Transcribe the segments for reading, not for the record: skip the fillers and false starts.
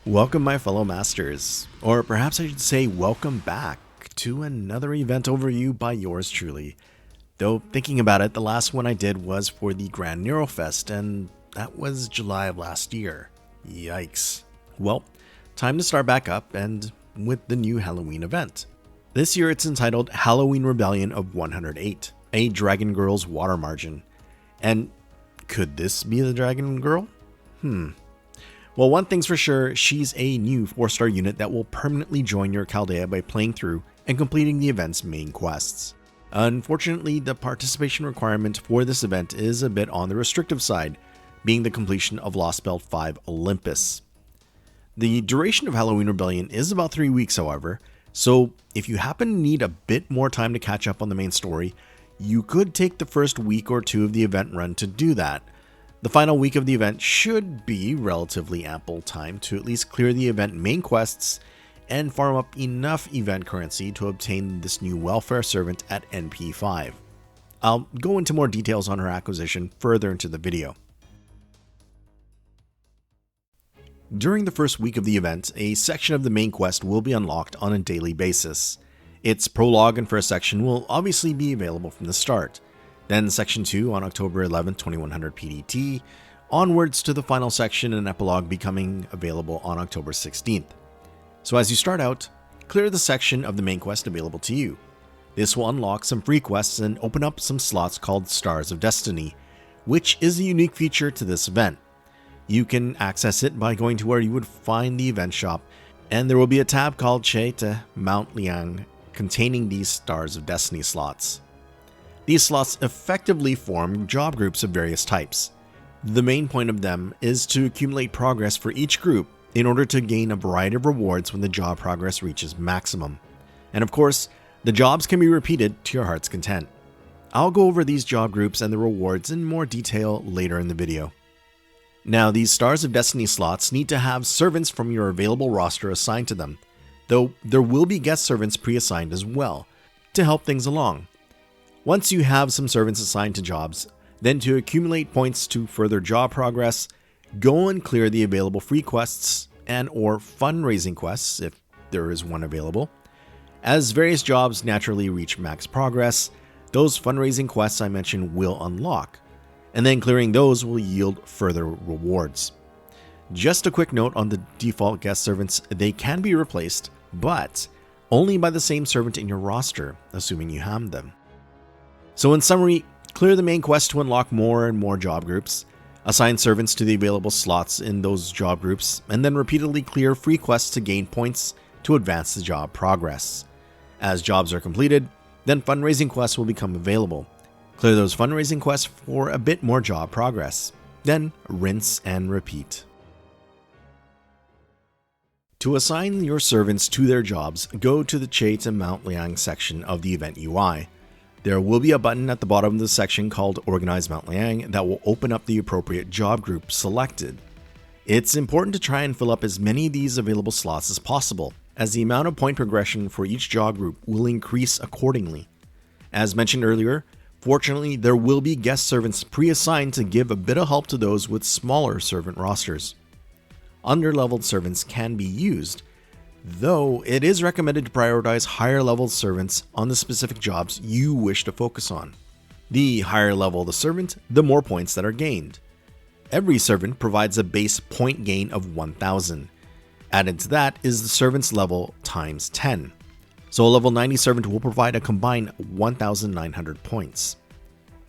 Welcome, my fellow masters, or perhaps I should say welcome back to another event overview by yours truly. Though thinking about it, the last one I did was for the Grand Nero Fest, and that was July of last year. Yikes. Well, time to start back up and with the new Halloween event. This year it's entitled Halloween Rebellion of 108, a Dragon Girl's Water Margin. And could this be the Dragon Girl? Well, one thing's for sure, she's a new 4-star unit that will permanently join your Chaldea by playing through and completing the event's main quests. Unfortunately, the participation requirement for this event is a bit on the restrictive side, being the completion of Lost Belt 5 Olympus. The duration of Halloween Rebellion is about 3 weeks, however, so if you happen to need a bit more time to catch up on the main story, you could take the first week or two of the event run to do that. The final week of the event should be relatively ample time to at least clear the event main quests and farm up enough event currency to obtain this new welfare servant at NP5. I'll go into more details on her acquisition further into the video. During the first week of the event, a section of the main quest will be unlocked on a daily basis. Its prologue and first section will obviously be available from the start. Then Section 2 on October 11th, 2100 PDT, onwards to the final section and epilogue becoming available on October 16th. So as you start out, clear the section of the main quest available to you. This will unlock some free quests and open up some slots called Stars of Destiny, which is a unique feature to this event. You can access it by going to where you would find the event shop, and there will be a tab called Che to Mount Liang containing these Stars of Destiny slots. These slots effectively form job groups of various types. The main point of them is to accumulate progress for each group in order to gain a variety of rewards when the job progress reaches maximum. And of course, the jobs can be repeated to your heart's content. I'll go over these job groups and the rewards in more detail later in the video. Now, these Stars of Destiny slots need to have servants from your available roster assigned to them, though there will be guest servants pre-assigned as well, to help things along. Once you have some servants assigned to jobs, then to accumulate points to further job progress, go and clear the available free quests and or fundraising quests if there is one available. As various jobs naturally reach max progress, those fundraising quests I mentioned will unlock, and then clearing those will yield further rewards. Just a quick note on the default guest servants, they can be replaced, but only by the same servant in your roster, assuming you have them. So in summary, clear the main quest to unlock more and more job groups, assign servants to the available slots in those job groups, and then repeatedly clear free quests to gain points to advance the job progress. As jobs are completed, then fundraising quests will become available. Clear those fundraising quests for a bit more job progress. Then rinse and repeat. To assign your servants to their jobs, go to the Che to Mount Liang section of the event UI. There will be a button at the bottom of the section called Organize Mount Liang that will open up the appropriate job group selected. It's important to try and fill up as many of these available slots as possible, as the amount of point progression for each job group will increase accordingly. As mentioned earlier, fortunately there will be guest servants pre-assigned to give a bit of help to those with smaller servant rosters. Under-leveled servants can be used, though it is recommended to prioritize higher level servants on the specific jobs you wish to focus on. The higher level the servant, the more points that are gained. Every servant provides a base point gain of 1000. Added to that is the servant's level times 10. So a level 90 servant will provide a combined 1900 points.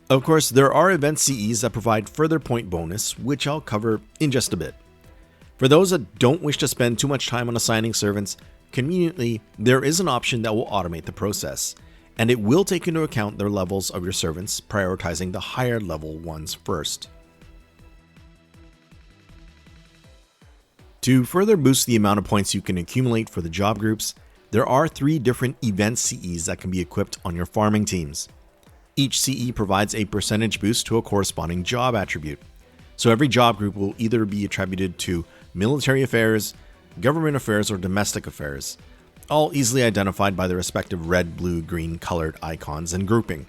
Of course, there are event CEs that provide further point bonus, which I'll cover in just a bit. For those that don't wish to spend too much time on assigning servants, conveniently, there is an option that will automate the process, and it will take into account the levels of your servants, prioritizing the higher level ones first. To further boost the amount of points you can accumulate for the job groups, there are 3 different event CEs that can be equipped on your farming teams. Each CE provides a percentage boost to a corresponding job attribute. So every job group will either be attributed to military affairs, government affairs, or domestic affairs, all easily identified by the respective red, blue, green colored icons and grouping.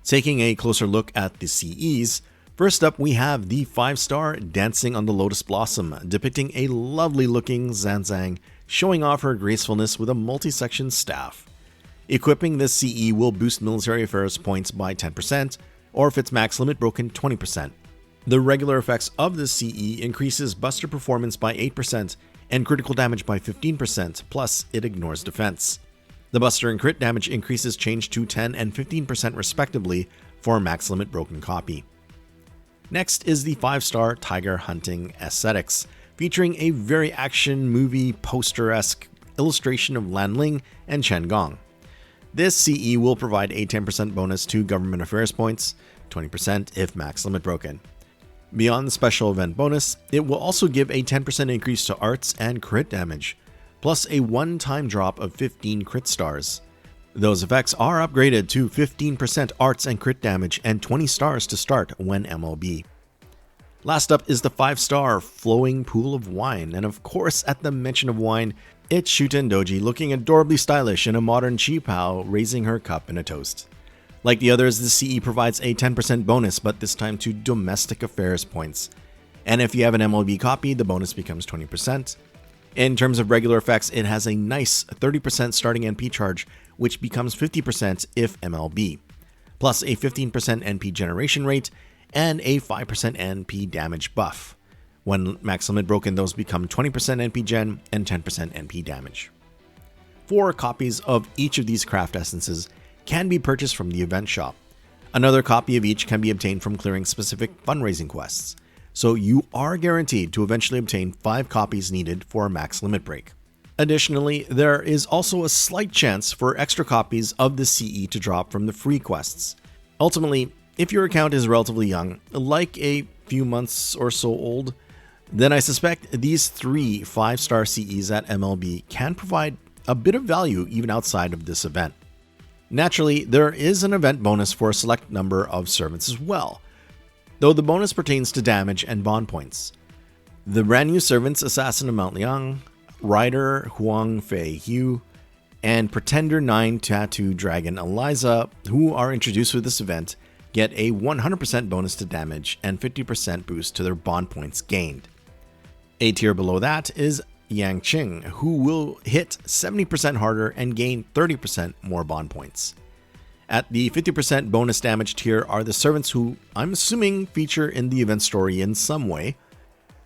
Taking a closer look at the CEs, First up, we have the 5-star Dancing on the Lotus Blossom, depicting a lovely looking Zanzang showing off her gracefulness with a multi-section staff. Equipping this CE will boost military affairs points by 10%, or if its max limit broken, 20%. The regular effects of this CE increases buster performance by 8% and critical damage by 15%, plus it ignores defense. The buster and crit damage increases change to 10 and 15% respectively for a max limit broken copy. Next is the 5-star Tiger Hunting Aesthetics, featuring a very action movie poster-esque illustration of Lan Ling and Chen Gong. This CE will provide a 10% bonus to government affairs points, 20% if max limit broken. Beyond the special event bonus, it will also give a 10% increase to arts and crit damage, plus a one-time drop of 15 crit stars. Those effects are upgraded to 15% arts and crit damage and 20 stars to start when MLB. Last up is the 5-star Flowing Pool of Wine, and of course at the mention of wine, it's Shuten Doji looking adorably stylish in a modern Chi Pao raising her cup in a toast. Like the others, the CE provides a 10% bonus, but this time to domestic affairs points. And if you have an MLB copy, the bonus becomes 20%. In terms of regular effects, it has a nice 30% starting NP charge, which becomes 50% if MLB, plus a 15% NP generation rate and a 5% NP damage buff. When max limit broken, those become 20% NP gen and 10% NP damage. 4 copies of each of these craft essences can be purchased from the event shop. Another copy of each can be obtained from clearing specific fundraising quests, so you are guaranteed to eventually obtain 5 copies needed for a max limit break. Additionally, there is also a slight chance for extra copies of the CE to drop from the free quests. Ultimately, if your account is relatively young, like a few months or so old, then I suspect these 3 5-star CEs at MLB can provide a bit of value even outside of this event. Naturally, there is an event bonus for a select number of servants as well, though the bonus pertains to damage and bond points. The brand new servants Assassin of Mount Liang, Rider Huang Fei Hu, and Pretender 9 Tattoo Dragon Eliza, who are introduced with this event, get a 100% bonus to damage and 50% boost to their bond points gained. A tier below that is Yang Qing, who will hit 70% harder and gain 30% more bond points. At the 50% bonus damage tier are the servants who I'm assuming feature in the event story in some way.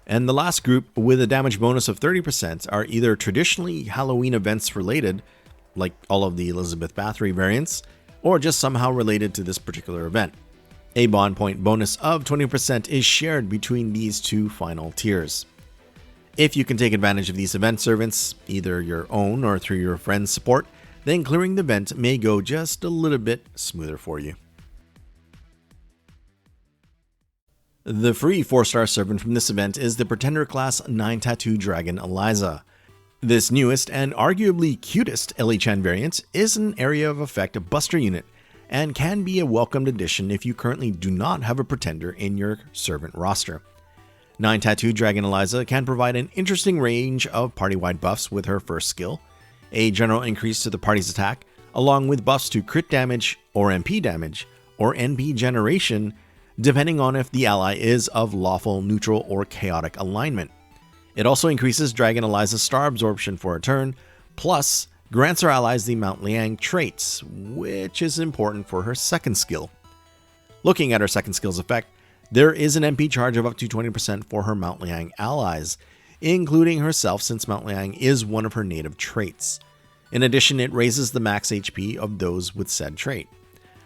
And the last group with a damage bonus of 30% are either traditionally Halloween events related, like all of the Elizabeth Bathory variants, or just somehow related to this particular event. A bond point bonus of 20% is shared between these 2 final tiers. If you can take advantage of these event servants, either your own or through your friend's support, then clearing the event may go just a little bit smoother for you. The free 4-star servant from this event is the Pretender class 9 Tattoo Dragon Eliza. This newest and arguably cutest Ellie Chan variant is an area of effect buster unit and can be a welcomed addition if you currently do not have a Pretender in your servant roster. 9 Tattoo Dragon Eliza can provide an interesting range of party-wide buffs with her first skill, a general increase to the party's attack, along with buffs to crit damage or MP damage or NP generation, depending on if the ally is of lawful, neutral, or chaotic alignment. It also increases Dragon Eliza's star absorption for a turn, plus grants her allies the Mount Liang traits, which is important for her second skill. Looking at her second skill's effect, there is an MP charge of up to 20% for her Mount Liang allies, including herself since Mount Liang is one of her native traits. In addition, it raises the max HP of those with said trait.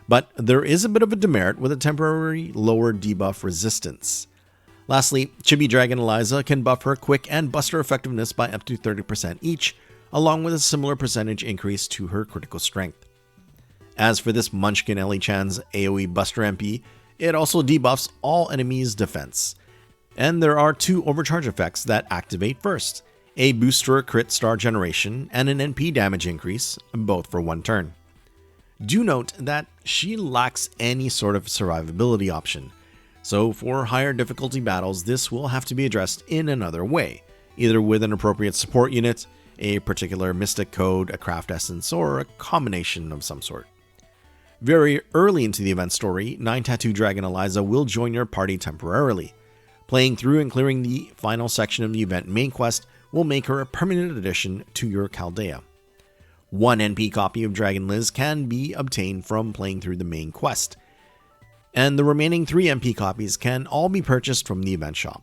But there is a bit of a demerit with a temporary lower debuff resistance. Lastly, Chibi Dragon Eliza can buff her quick and buster effectiveness by up to 30% each, along with a similar percentage increase to her critical strength. As for this Munchkin Ellie Chan's AoE buster MP, it also debuffs all enemies' defense. And there are 2 overcharge effects that activate first, a booster crit star generation and an NP damage increase, both for 1 turn. Do note that she lacks any sort of survivability option, so for higher difficulty battles this will have to be addressed in another way, either with an appropriate support unit, a particular mystic code, a craft essence, or a combination of some sort. Very early into the event story, 9 Tattoo Dragon Eliza will join your party temporarily. Playing through and clearing the final section of the event main quest will make her a permanent addition to your Chaldea. One NP copy of Dragon Liz can be obtained from playing through the main quest, and the remaining 3 MP copies can all be purchased from the event shop.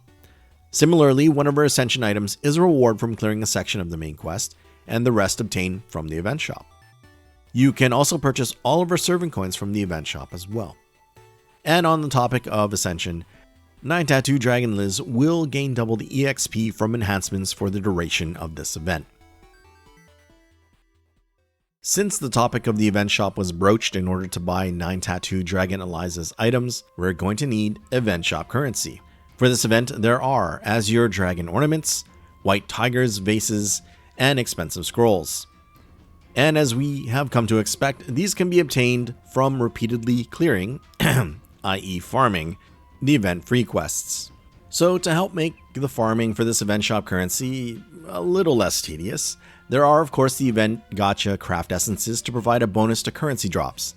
Similarly, one of her Ascension items is a reward from clearing a section of the main quest, and the rest obtained from the event shop. You can also purchase all of her servant coins from the event shop as well. And on the topic of Ascension, 9 Tattoo Dragon Liz will gain double the EXP from enhancements for the duration of this event. Since the topic of the event shop was broached in order to buy 9 Tattoo Dragon Eliza's items, we're going to need event shop currency. For this event, there are Azure Dragon ornaments, White Tigers vases, and expensive scrolls. And as we have come to expect, these can be obtained from repeatedly clearing, i.e. farming, the event free quests. So to help make the farming for this event shop currency a little less tedious, there are of course the event gacha craft essences to provide a bonus to currency drops.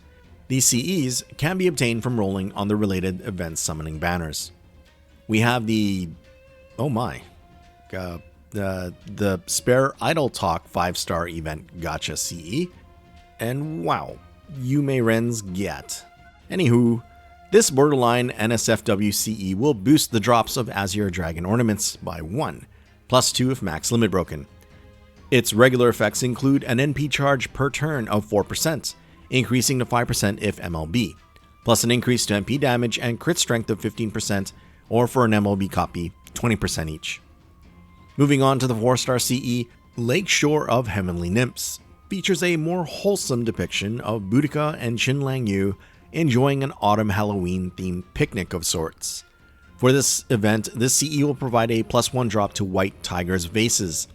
These CEs can be obtained from rolling on the related event summoning banners. We have the Spare Idle Talk 5-star event gacha CE, and wow, you may Rens get. Anywho, this borderline NSFW CE will boost the drops of Azure Dragon ornaments by 1, +2 if max limit broken. Its regular effects include an NP charge per turn of 4%, increasing to 5% if MLB, plus an increase to NP damage and crit strength of 15%, or for an MLB copy, 20% each. Moving on to the 4-star CE, Lakeshore of Heavenly Nymphs features a more wholesome depiction of Boudica and Qin Lang Yu enjoying an autumn Halloween themed picnic of sorts. For this event, this CE will provide a +1 drop to White Tigers vases.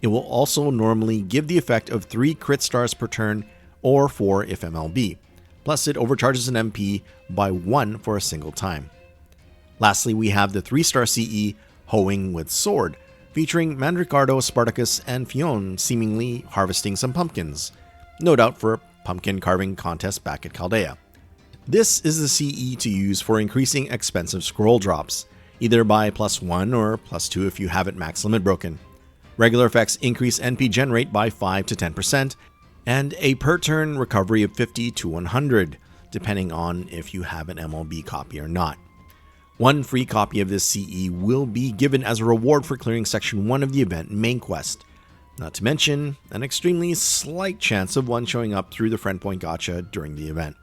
It will also normally give the effect of 3 crit stars per turn or 4 if MLB, plus it overcharges an MP by 1 for a single time. Lastly, we have the 3-star CE Hoeing with Sword, featuring Mandricardo, Spartacus, and Fionn seemingly harvesting some pumpkins, no doubt for a pumpkin carving contest back at Chaldea. This is the CE to use for increasing expensive scroll drops, either by +1 or +2 if you have it max limit broken. Regular effects increase NP gen rate by 5 to 10%, and a per turn recovery of 50 to 100, depending on if you have an MLB copy or not. One free copy of this CE will be given as a reward for clearing Section 1 of the event main quest, not to mention an extremely slight chance of one showing up through the friend point gacha during the event.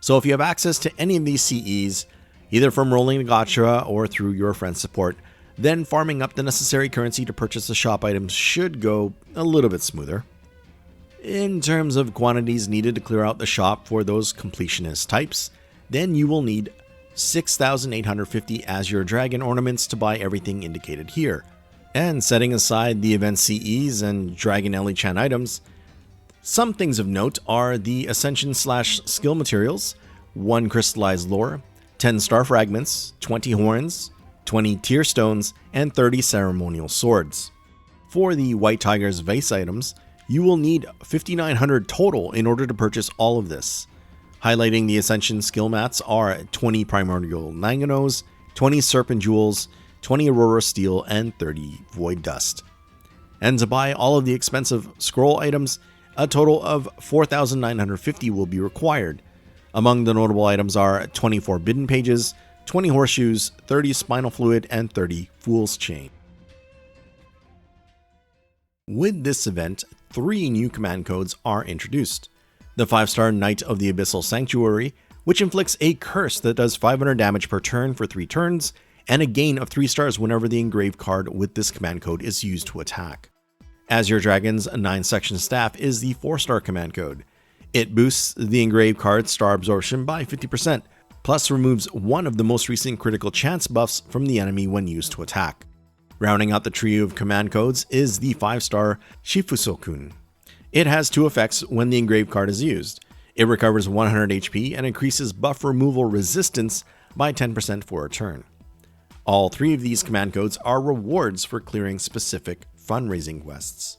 So if you have access to any of these CEs, either from rolling the gacha or through your friend's support, then farming up the necessary currency to purchase the shop items should go a little bit smoother. In terms of quantities needed to clear out the shop for those completionist types, then you will need 6,850 Azure Dragon ornaments to buy everything indicated here. And setting aside the event CEs and Dragon Ellie Chan items, some things of note are the Ascension/skill materials, 1 crystallized lore, 10 star fragments, 20 horns, 20 tear stones, and 30 ceremonial swords. For the White Tigers vase items, you will need 5,900 total in order to purchase all of this. Highlighting the Ascension skill mats are 20 Primordial Langanos, 20 Serpent Jewels, 20 Aurora Steel, and 30 Void Dust. And to buy all of the expensive scroll items, a total of 4,950 will be required. Among the notable items are 20 Forbidden Pages, 20 Horseshoes, 30 Spinal Fluid, and 30 Fool's Chain. With this event, 3 new command codes are introduced. The 5-star Knight of the Abyssal Sanctuary, which inflicts a curse that does 500 damage per turn for 3 turns, and a gain of 3 stars whenever the engraved card with this command code is used to attack. Azure Dragon's 9-section staff is the 4-star command code. It boosts the engraved card's star absorption by 50%, plus removes one of the most recent critical chance buffs from the enemy when used to attack. Rounding out the trio of command codes is the 5-star Shifusokun. It has 2 effects when the engraved card is used. It recovers 100 HP and increases buff removal resistance by 10% for a turn. All 3 of these command codes are rewards for clearing specific fundraising quests.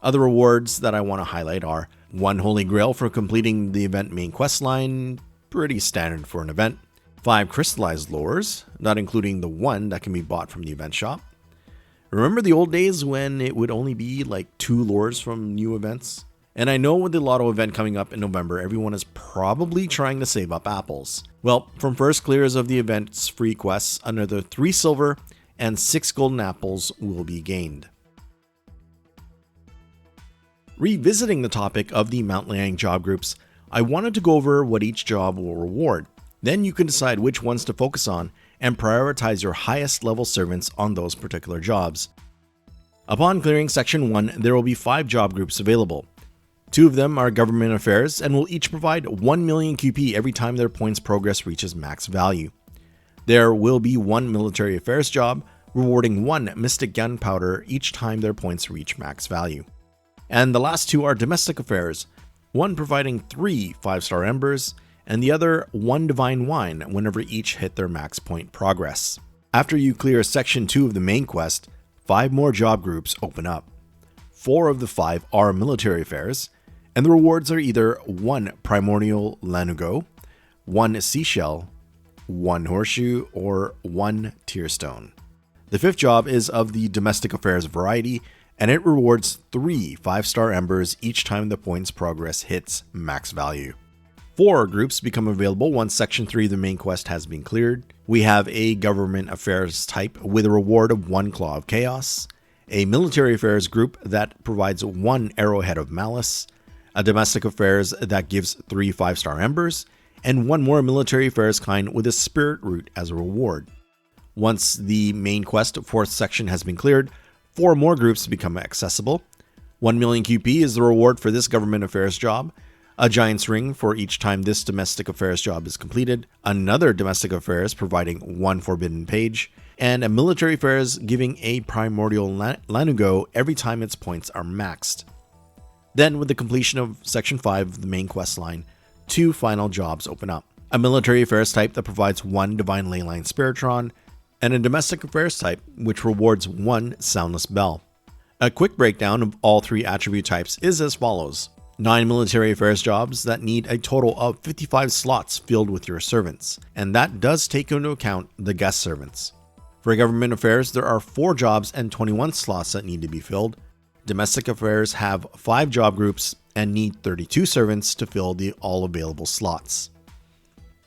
Other rewards that I want to highlight are 1 Holy Grail for completing the event main quest line, pretty standard for an event. 5 crystallized lures, not including the 1 that can be bought from the event shop. Remember the old days when it would only be like 2 lures from new events? And I know with the Lotto event coming up in November, everyone is probably trying to save up apples. Well, from first clears of the event's free quests, another 3 silver and 6 golden apples will be gained. Revisiting the topic of the Mount Liang job groups, I wanted to go over what each job will reward. Then you can decide which ones to focus on and prioritize your highest level servants on those particular jobs. Upon clearing Section 1, there will be 5 job groups available. 2 of them are government affairs and will each provide 1 million QP every time their points progress reaches max value. There will be 1 military affairs job, rewarding 1 mystic gunpowder each time their points reach max value. And the last 2 are domestic affairs, one providing 3 5-star embers, and the other 1 divine wine whenever each hit their max point progress. After you clear Section 2 of the main quest, 5 more job groups open up. 4 of the 5 are military affairs, and the rewards are either 1 primordial lanugo, 1 seashell, 1 horseshoe, or 1 tear stone. The 5th job is of the domestic affairs variety, and it rewards 3 5-star embers each time the points progress hits max value. 4 groups become available once Section 3 of the main quest has been cleared. We have a government affairs type with a reward of 1 claw of chaos, a military affairs group that provides 1 arrowhead of malice, a domestic affairs that gives 3 5-star embers, and 1 more military affairs kind with a spirit root as a reward. Once the main quest 4th section has been cleared, 4 more groups become accessible. 1 million QP is the reward for this government affairs job, a giant's ring for each time this domestic affairs job is completed, another domestic affairs providing 1 forbidden page, and a military affairs giving a primordial lanugo every time its points are maxed. Then, with the completion of Section 5 of the main quest line, 2 final jobs open up. A military affairs type that provides 1 divine leyline spiritron, and a domestic affairs type which rewards 1 soundless bell. A quick breakdown of all 3 attribute types is as follows. 9 military affairs jobs that need a total of 55 slots filled with your servants, and that does take into account the guest servants. For government affairs, there are 4 jobs and 21 slots that need to be filled. Domestic affairs have 5 job groups and need 32 servants to fill the all available slots.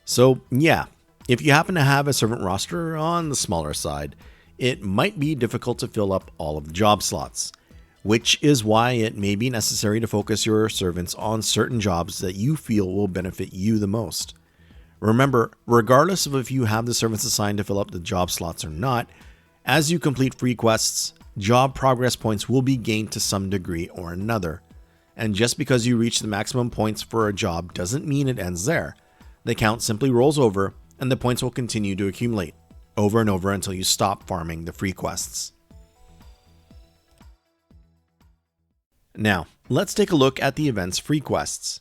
So yeah, if you happen to have a servant roster on the smaller side, it might be difficult to fill up all of the job slots, which is why it may be necessary to focus your servants on certain jobs that you feel will benefit you the most. Remember, regardless of if you have the servants assigned to fill up the job slots or not, as you complete free quests, job progress points will be gained to some degree or another. And just because you reach the maximum points for a job doesn't mean it ends there. The count simply rolls over, and the points will continue to accumulate, over and over until you stop farming the free quests. Now, let's take a look at the event's free quests.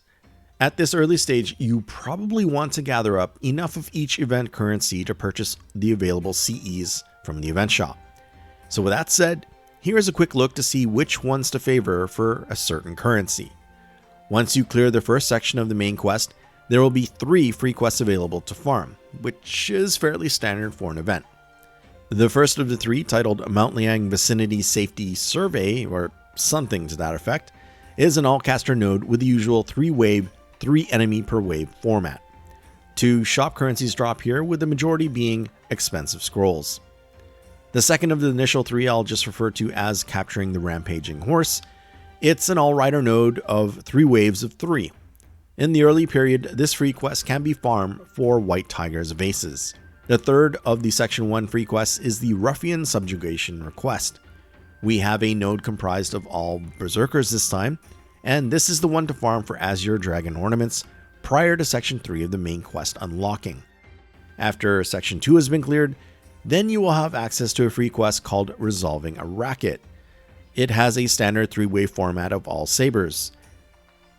At this early stage, you probably want to gather up enough of each event currency to purchase the available CEs from the event shop. So with that said, here's a quick look to see which ones to favor for a certain currency. Once you clear the first section of the main quest, there will be 3 free quests available to farm, which is fairly standard for an event. The first of the 3, titled Mount Liang Vicinity Safety Survey, or something to that effect, is an all-caster node with the usual 3-wave, 3 enemy per wave format. 2 shop currencies drop here, with the majority being expensive scrolls. The second of the initial 3 I'll just refer to as Capturing the Rampaging Horse. It's an all-rider node of 3 waves of 3. In the early period, this free quest can be farmed for White Tiger's Vases. The third of the Section 1 free quests is the Ruffian Subjugation Request. We have a node comprised of all Berserkers this time, and this is the one to farm for Azure Dragon ornaments prior to Section 3 of the main quest unlocking. After Section 2 has been cleared, then you will have access to a free quest called Resolving a Racket. It has a standard 3-wave format of all sabers.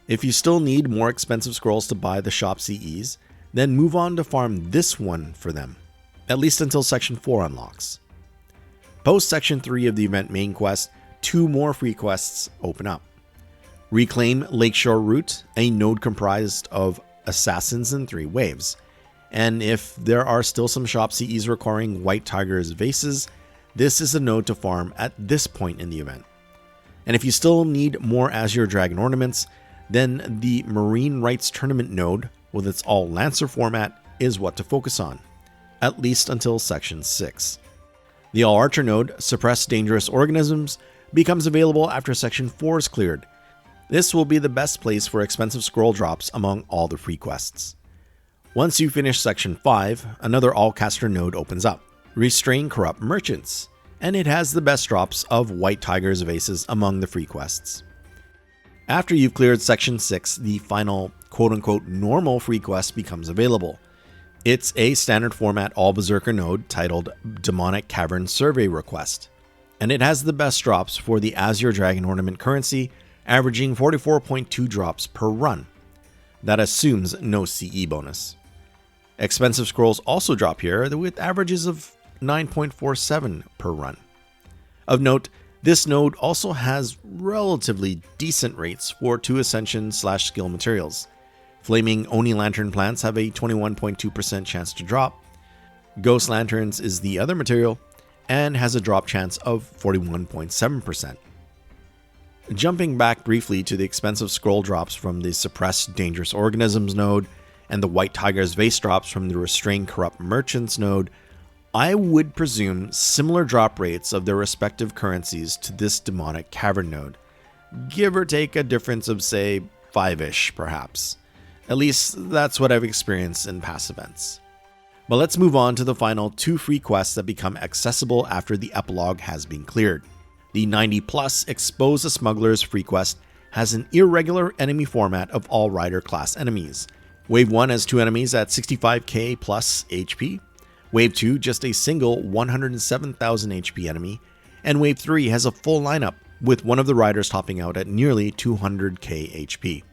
If you still need more expensive scrolls to buy the shop CEs, then move on to farm this one for them, at least until Section 4 unlocks. Post Section 3 of the event main quest, 2 more free quests open up. Reclaim Lakeshore Route, a node comprised of assassins in 3 waves. And if there are still some shop CEs requiring White Tiger's vases, this is a node to farm at this point in the event. And if you still need more Azure Dragon ornaments, then the Marine Rights Tournament node, with its all Lancer format, is what to focus on, at least until Section 6. The All Archer node, Suppress Dangerous Organisms, becomes available after Section 4 is cleared. This will be the best place for expensive scroll drops among all the free quests. Once you finish Section 5, another All-Caster node opens up, Restrain Corrupt Merchants, and it has the best drops of White Tiger's vases among the free quests. After you've cleared Section 6, the final quote-unquote normal free quest becomes available. It's a standard format All-Berserker node titled Demonic Cavern Survey Request, and it has the best drops for the Azure Dragon Ornament currency, averaging 44.2 drops per run. That assumes no CE bonus. Expensive scrolls also drop here with averages of 9.47 per run. Of note, this node also has relatively decent rates for 2 Ascension/skill materials. Flaming Oni Lantern plants have a 21.2% chance to drop. Ghost Lanterns is the other material and has a drop chance of 41.7%. Jumping back briefly to the expensive scroll drops from the Suppress Dangerous Organisms node and the White Tiger's vase drops from the Restrain Corrupt Merchants node, I would presume similar drop rates of their respective currencies to this Demonic Cavern node, give or take a difference of say 5-ish perhaps. At least that's what I've experienced in past events. But let's move on to the final 2 free quests that become accessible after the epilogue has been cleared. The 90+ Expose the Smugglers free quest has an irregular enemy format of all Rider class enemies. Wave 1 has 2 enemies at 65k plus HP. Wave 2 just a single 107,000 HP enemy. And Wave 3 has a full lineup, with one of the riders topping out at nearly 200k HP.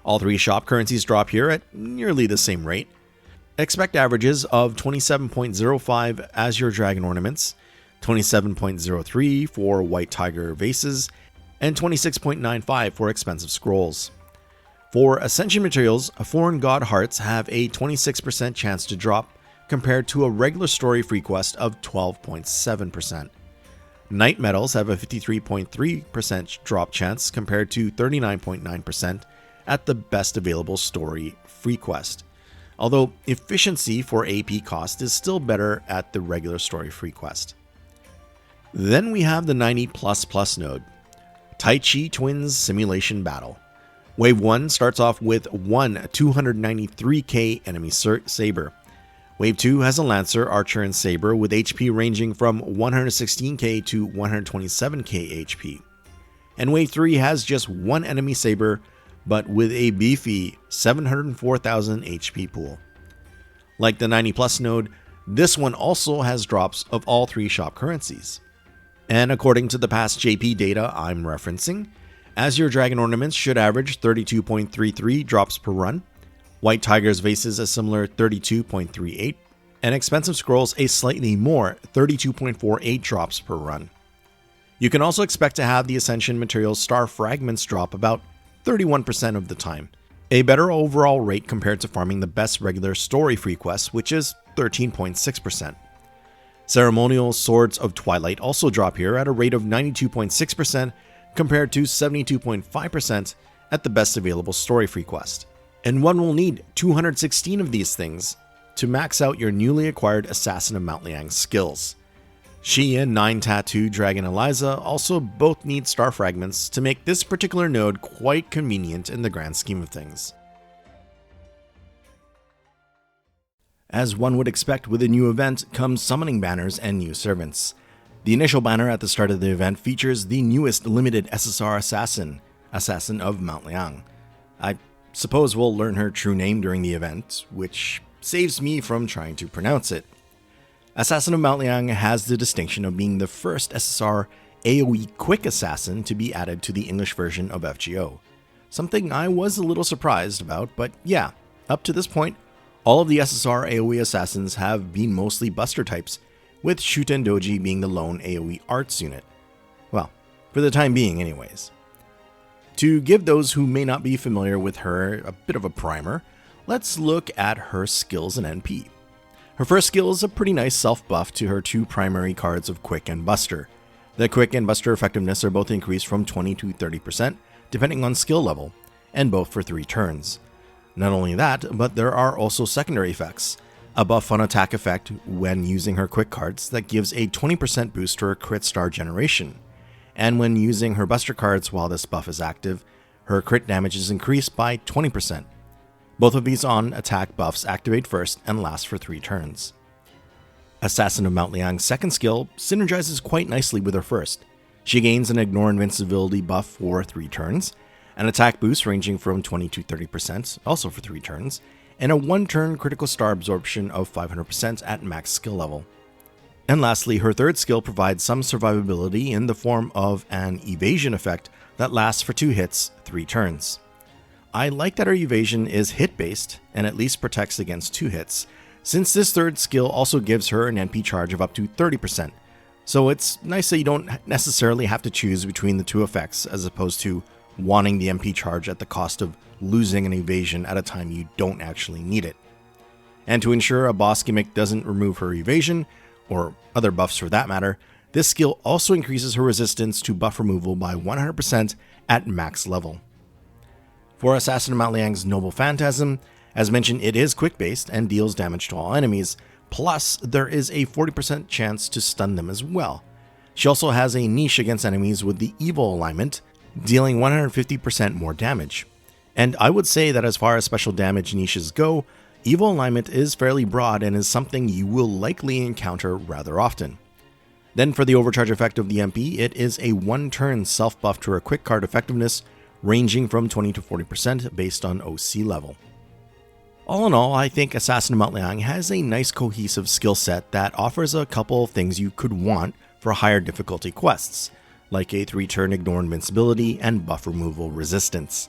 All 3 shop currencies drop here at nearly the same rate. Expect averages of 27.05 Azure Dragon ornaments, 27.03 for White Tiger vases, and 26.95 for expensive scrolls. For Ascension materials, Foreign God Hearts have a 26% chance to drop compared to a regular story free quest of 12.7%. Night metals have a 53.3% drop chance compared to 39.9% at the best available story free quest, although efficiency for AP cost is still better at the regular story free quest. Then we have the 90++ node, Tai Chi Twins Simulation Battle. Wave 1 starts off with one 293k enemy saber. Wave 2 has a Lancer, Archer, and Saber with HP ranging from 116k to 127k HP. And Wave 3 has just one enemy Saber, but with a beefy 704,000 HP pool. Like the 90+ node, this one also has drops of all 3 shop currencies. And according to the past JP data I'm referencing, Azure Dragon ornaments should average 32.33 drops per run, White Tiger's vases a similar 32.38, and expensive scrolls a slightly more 32.48 drops per run. You can also expect to have the Ascension materials Star Fragments drop about 31% of the time, a better overall rate compared to farming the best regular story free quests, which is 13.6%. Ceremonial Swords of Twilight also drop here at a rate of 92.6% compared to 72.5% at the best available story free quest. And one will need 216 of these things to max out your newly acquired Assassin of Mount Liang skills. She and 9 Tattoo Dragon Eliza also both need star fragments to make this particular node quite convenient in the grand scheme of things. As one would expect with a new event comes summoning banners and new servants. The initial banner at the start of the event features the newest limited SSR assassin, Assassin of Mount Liang. I suppose we'll learn her true name during the event, which saves me from trying to pronounce it. Assassin of Mount Liang has the distinction of being the first SSR AoE quick assassin to be added to the English version of FGO. Something I was a little surprised about, but yeah, up to this point, all of the SSR AoE assassins have been mostly buster types, with Shuten Doji being the lone AoE arts unit. Well, for the time being anyways. To give those who may not be familiar with her a bit of a primer, let's look at her skills and NP. Her first skill is a pretty nice self-buff to her two primary cards of Quick and Buster. The Quick and Buster effectiveness are both increased from 20 to 30%, depending on skill level, and both for 3 turns. Not only that, but there are also secondary effects. A buff on attack effect when using her Quick cards that gives a 20% boost to her crit star generation. And when using her Buster cards while this buff is active, her crit damage is increased by 20%. Both of these on attack buffs activate first and last for 3 turns. Assassin of Mount Liang's second skill synergizes quite nicely with her first. She gains an Ignore Invincibility buff for 3 turns, an attack boost ranging from 20 to 30%, also for 3 turns, and a 1-turn critical star absorption of 500% at max skill level. And lastly, her third skill provides some survivability in the form of an evasion effect that lasts for 2 hits, 3 turns. I like that her evasion is hit-based and at least protects against 2 hits, since this third skill also gives her an NP charge of up to 30%, so it's nice that you don't necessarily have to choose between the 2 effects as opposed to wanting the NP charge at the cost of losing an evasion at a time you don't actually need it. And to ensure a boss gimmick doesn't remove her evasion, or other buffs for that matter, this skill also increases her resistance to buff removal by 100% at max level. For Assassin of Mount Liang's Noble Phantasm, as mentioned, it is quick based and deals damage to all enemies, plus there is a 40% chance to stun them as well. She also has a niche against enemies with the evil alignment, dealing 150% more damage. And I would say that as far as special damage niches go, evil alignment is fairly broad and is something you will likely encounter rather often. Then for the overcharge effect of the MP, it is a 1-turn self-buff to her quick card effectiveness, ranging from 20 to 40% based on OC level. All in all, I think Assassin of Mount Liang has a nice cohesive skill set that offers a couple of things you could want for higher difficulty quests, like a 3-turn Ignore Invincibility and buff removal resistance.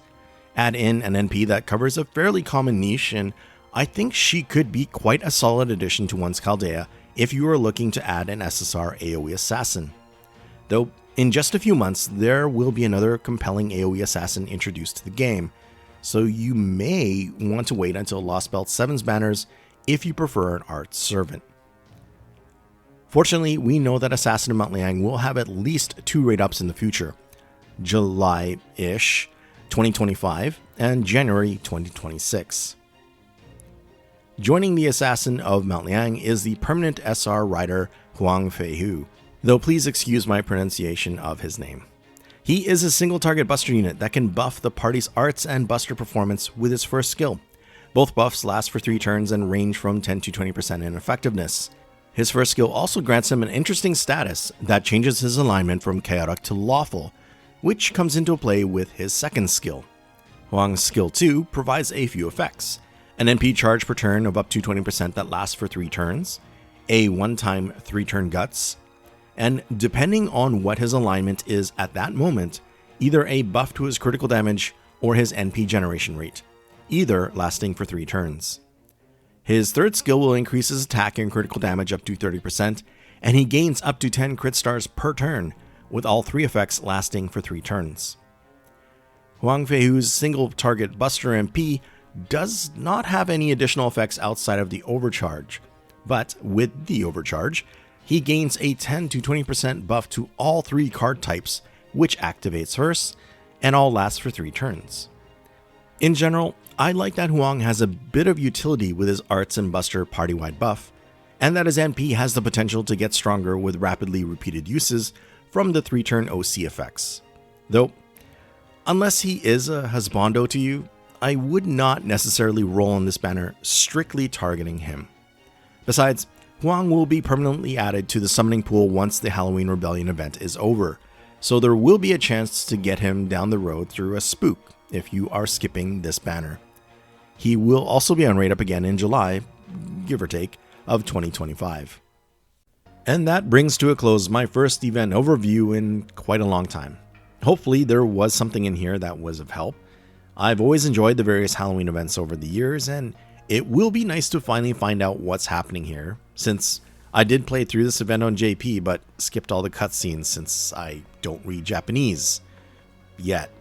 Add in an NP that covers a fairly common niche, and I think she could be quite a solid addition to one's Chaldea if you are looking to add an SSR AoE assassin. Though, in just a few months, there will be another compelling AoE assassin introduced to the game, so you may want to wait until Lost Belt 7's banners if you prefer an art servant. Fortunately, we know that Assassin of Mount Liang will have at least 2 raid ups in the future, July-ish 2025 and January 2026. Joining the Assassin of Mount Liang is the permanent SR rider Huang Feihu, though please excuse my pronunciation of his name. He is a single target buster unit that can buff the party's arts and buster performance with his first skill. Both buffs last for 3 turns and range from 10 to 20% in effectiveness. His first skill also grants him an interesting status that changes his alignment from chaotic to lawful, which comes into play with his second skill. Huang's skill 2 provides a few effects: an NP charge per turn of up to 20% that lasts for 3 turns, a 1-time 3-turn guts, and depending on what his alignment is at that moment, either a buff to his critical damage or his NP generation rate, either lasting for 3 turns. His third skill will increase his attack and critical damage up to 30%, and he gains up to 10 crit stars per turn, with all 3 effects lasting for 3 turns. Huang Feihu's single target Buster MP does not have any additional effects outside of the overcharge, but with the overcharge, he gains a 10 to 20% buff to all 3 card types, which activates first, and all lasts for 3 turns. In general, I like that Huang has a bit of utility with his arts and buster party-wide buff, and that his NP has the potential to get stronger with rapidly repeated uses from the 3-turn OC effects. Though, unless he is a husbando to you, I would not necessarily roll on this banner strictly targeting him. Besides, Huang will be permanently added to the summoning pool once the Halloween Rebellion event is over, so there will be a chance to get him down the road through a spook if you are skipping this banner. He will also be on raid up again in July, give or take, of 2025. And that brings to a close my first event overview in quite a long time. Hopefully there was something in here that was of help. I've always enjoyed the various Halloween events over the years, and it will be nice to finally find out what's happening here, since I did play through this event on JP but skipped all the cutscenes since I don't read Japanese. Yet.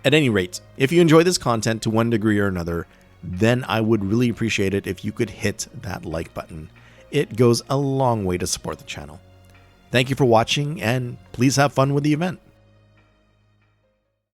At any rate, if you enjoy this content to one degree or another, then I would really appreciate it if you could hit that like button. It goes a long way to support the channel. Thank you for watching, and please have fun with the event.